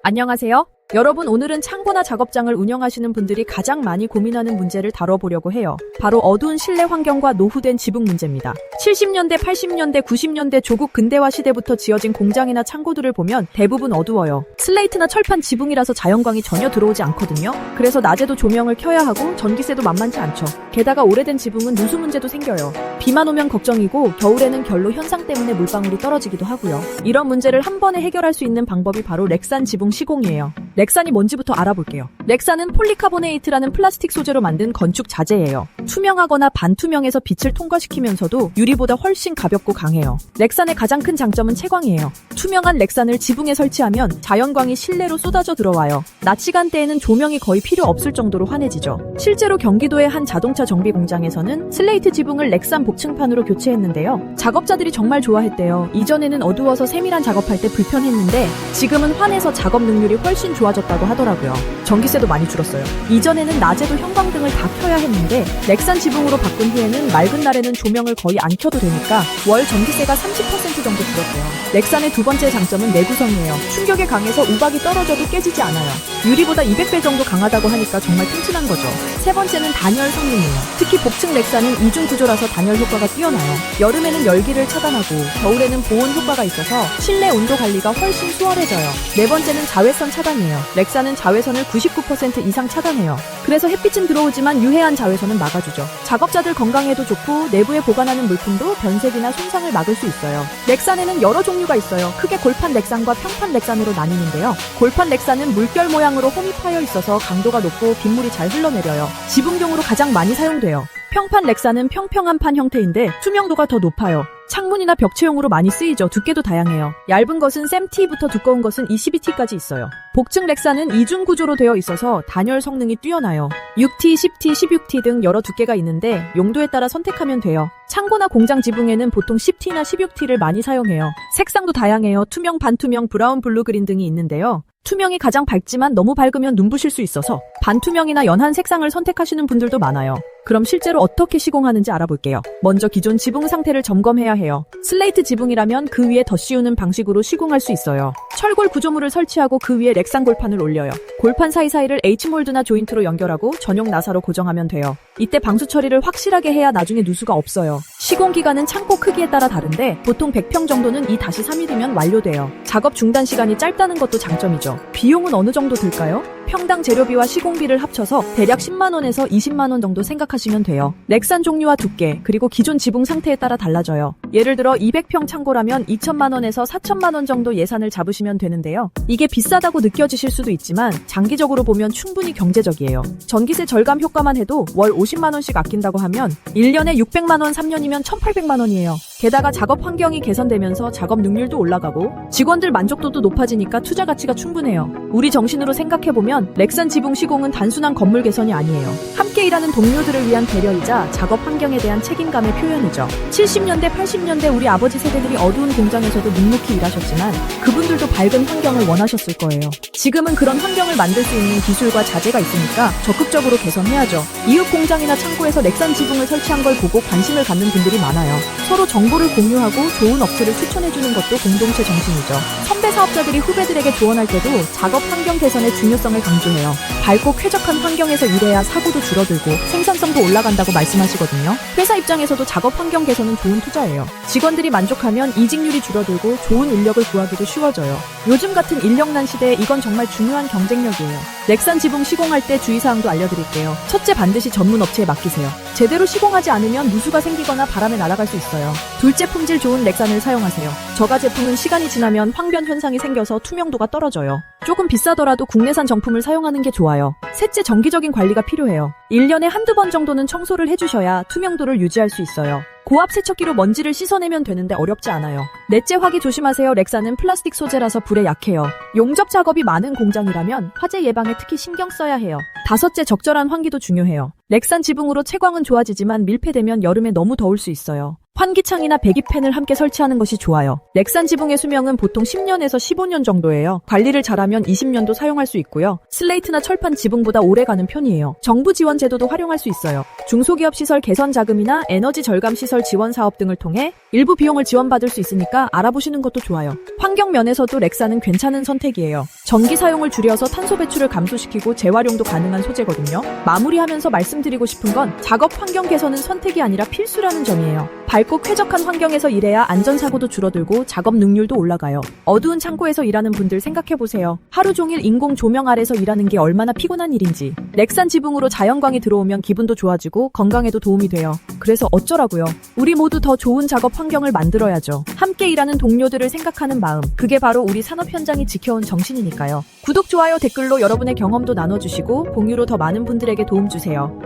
안녕하세요. 여러분, 오늘은 창고나 작업장을 운영하시는 분들이 가장 많이 고민하는 문제를 다뤄보려고 해요. 바로 어두운 실내 환경과 노후된 지붕 문제입니다. 70년대, 80년대, 90년대 조국 근대화 시대부터 지어진 공장이나 창고들을 보면 대부분 어두워요. 슬레이트나 철판 지붕이라서 자연광이 전혀 들어오지 않거든요. 그래서 낮에도 조명을 켜야 하고 전기세도 만만치 않죠. 게다가 오래된 지붕은 누수 문제도 생겨요. 비만 오면 걱정이고 겨울에는 결로 현상 때문에 물방울이 떨어지기도 하고요. 이런 문제를 한 번에 해결할 수 있는 방법이 바로 렉산 지붕 시공이에요. 렉산이 뭔지부터 알아볼게요. 렉산은 폴리카보네이트라는 플라스틱 소재로 만든 건축 자재예요. 투명하거나 반투명해서 빛을 통과시키면서도 유리보다 훨씬 가볍고 강해요. 렉산의 가장 큰 장점은 채광이에요. 투명한 렉산을 지붕에 설치하면 자연광이 실내로 쏟아져 들어와요. 낮 시간대에는 조명이 거의 필요 없을 정도로 환해지죠. 실제로 경기도의 한 자동차 정비 공장에서는 슬레이트 지붕을 렉산 복층판으로 교체했는데요. 작업자들이 정말 좋아했대요. 이전에는 어두워서 세밀한 작업할 때 불편했는데 지금은 환해서 작업 능률이 훨씬 좋아졌다고 하더라고요. 전기세도 많이 줄었어요. 이전에는 낮에도 형광등을 다 켜야 했는데 렉산 지붕으로 바꾼 후에는 맑은 날에는 조명을 거의 안 켜도 되니까 월 전기세가 30% 정도 줄었대요. 렉산의 두 번째 장점은 내구성이에요. 충격에 강해서 우박이 떨어져도 깨지지 않아요. 유리보다 200배 정도 강하다고 하니까 정말 튼튼한 거죠. 세 번째는 단열 성능이에요. 특히 복층 렉산은 이중 구조라서 단열 효과가 뛰어나요. 여름에는 열기를 차단하고 겨울에는 보온 효과가 있어서 실내 온도 관리가 훨씬 수월해져요. 네 번째는 자외선 차단이에요. 렉산은 자외선을 99% 이상 차단해요. 그래서 햇빛은 들어오지만 유해한 자외선은 막아주죠. 작업자들 건강에도 좋고 내부에 보관하는 물품도 변색이나 손상을 막을 수 있어요. 렉산에는 여러 종류가 있어요. 크게 골판 렉산과 평판 렉산으로 나뉘는데요. 골판 렉산은 물결 모양으로 홈이 파여 있어서 강도가 높고 빗물이 잘 흘러내려요. 지붕용으로 가장 많이 사용돼요. 평판 렉산은 평평한 판 형태인데 투명도가 더 높아요. 창문이나 벽체용으로 많이 쓰이죠. 두께도 다양해요. 얇은 것은 샘T부터 두꺼운 것은 22T까지 있어요. 복층 렉산은 이중 구조로 되어 있어서 단열 성능이 뛰어나요. 6T, 10T, 16T 등 여러 두께가 있는데 용도에 따라 선택하면 돼요. 창고나 공장 지붕에는 보통 10T나 16T를 많이 사용해요. 색상도 다양해요. 투명, 반투명, 브라운, 블루, 그린 등이 있는데요. 투명이 가장 밝지만 너무 밝으면 눈부실 수 있어서 반투명이나 연한 색상을 선택하시는 분들도 많아요. 그럼 실제로 어떻게 시공하는지 알아볼게요. 먼저 기존 지붕 상태를 점검해야 해요. 슬레이트 지붕이라면 그 위에 덧씌우는 방식으로 시공할 수 있어요. 철골 구조물을 설치하고 그 위에 렉산 골판을 올려요. 골판 사이사이를 H몰드나 조인트로 연결하고 전용 나사로 고정하면 돼요. 이때 방수 처리를 확실하게 해야 나중에 누수가 없어요. 시공 기간은 창고 크기에 따라 다른데 보통 100평 정도는 2-3일이면 완료돼요. 작업 중단 시간이 짧다는 것도 장점이죠. 비용은 어느 정도 들까요? 평당 재료비와 시공비를 합쳐서 대략 10만원에서 20만원 정도 생각하시면 돼요. 렉산 종류와 두께, 그리고 기존 지붕 상태에 따라 달라져요. 예를 들어 200평 창고라면 2천만원에서 4천만원 정도 예산을 잡으시면 되는데요. 이게 비싸다고 느껴지실 수도 있지만 장기적으로 보면 충분히 경제적이에요. 전기세 절감 효과만 해도 월 50만원씩 아낀다고 하면 1년에 600만원, 3년이면 1800만원이에요. 게다가 작업 환경이 개선되면서 작업 능률도 올라가고 직원들 만족도도 높아지니까 투자 가치가 충분해요. 우리 정신으로 생각해보면 렉산 지붕 시공은 단순한 건물 개선이 아니에요. 함께 일하는 동료들을 위한 배려이자 작업 환경에 대한 책임감의 표현이죠. 70년대, 80년대 우리 아버지 세대들이 어두운 공장에서도 묵묵히 일하셨지만 그분들도 밝은 환경을 원하셨을 거예요. 지금은 그런 환경을 만들 수 있는 기술과 자재가 있으니까 적극적으로 개선해야죠. 이웃 공장이나 창고에서 렉산 지붕을 설치한 걸 보고 관심을 갖는 분들이 많아요. 서로 정보를 공유하고 좋은 업체를 추천해주는 것도 공동체 정신이죠. 선배 사업자들이 후배들에게 조언할 때도 작업 환경 개선의 중요성을 강조해요. 밝고 쾌적한 환경에서 일해야 사고도 줄어들고 생산성도 올라간다고 말씀하시거든요. 회사 입장에서도 작업 환경 개선은 좋은 투자예요. 직원들이 만족하면 이직률이 줄어들고 좋은 인력을 구하기도 쉬워져요. 요즘 같은 인력난 시대에 이건 정말 중요한 경쟁력이에요. 렉산 지붕 시공할 때 주의사항도 알려드릴게요. 첫째, 반드시 전문 업체에 맡기세요. 제대로 시공하지 않으면 누수가 생기거나 바람에 날아갈 수 있어요. 둘째, 품질 좋은 렉산을 사용하세요. 저가 제품은 시간이 지나면 황변 현상이 생겨서 투명도가 떨어져요. 조금 비싸더라도 국내산 정품을 사용하는 게 좋아요. 셋째, 정기적인 관리가 필요해요. 1년에 한두 번 정도는 청소를 해주셔야 투명도를 유지할 수 있어요. 고압 세척기로 먼지를 씻어내면 되는데 어렵지 않아요. 넷째, 화기 조심하세요. 렉산은 플라스틱 소재라서 불에 약해요. 용접 작업이 많은 공장이라면 화재 예방에 특히 신경 써야 해요. 다섯째, 적절한 환기도 중요해요. 렉산 지붕으로 채광은 좋아지지만 밀폐되면 여름에 너무 더울 수 있어요. 환기창이나 배기팬을 함께 설치하는 것이 좋아요. 렉산 지붕의 수명은 보통 10년에서 15년 정도예요. 관리를 잘하면 20년도 사용할 수 있고요. 슬레이트나 철판 지붕보다 오래가는 편이에요. 정부 지원 제도도 활용할 수 있어요. 중소기업 시설 개선 자금이나 에너지 절감 시설 지원 사업 등을 통해 일부 비용을 지원받을 수 있으니까 알아보시는 것도 좋아요. 환경 면에서도 렉산은 괜찮은 선택이에요. 전기 사용을 줄여서 탄소 배출을 감소시키고 재활용도 가능한 소재거든요. 마무리하면서 말씀드리고 싶은 건 작업 환경 개선은 선택이 아니라 필수라는 점이에요. 밝고 쾌적한 환경에서 일해야 안전사고도 줄어들고 작업 능률도 올라가요. 어두운 창고에서 일하는 분들 생각해보세요. 하루 종일 인공 조명 아래서 일하는 게 얼마나 피곤한 일인지. 렉산 지붕으로 자연광이 들어오면 기분도 좋아지고 건강에도 도움이 돼요. 그래서 어쩌라고요? 우리 모두 더 좋은 작업 환경을 만들어야죠. 함께 일하는 동료들을 생각하는 마음, 그게 바로 우리 산업 현장이 지켜온 정신이니까요. 구독, 좋아요, 댓글로 여러분의 경험도 나눠주시고 공유로 더 많은 분들에게 도움 주세요.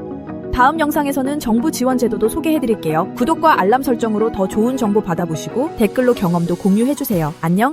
다음 영상에서는 정부 지원 제도도 소개해드릴게요. 구독과 알람 설정으로 더 좋은 정보 받아보시고 댓글로 경험도 공유해주세요. 안녕!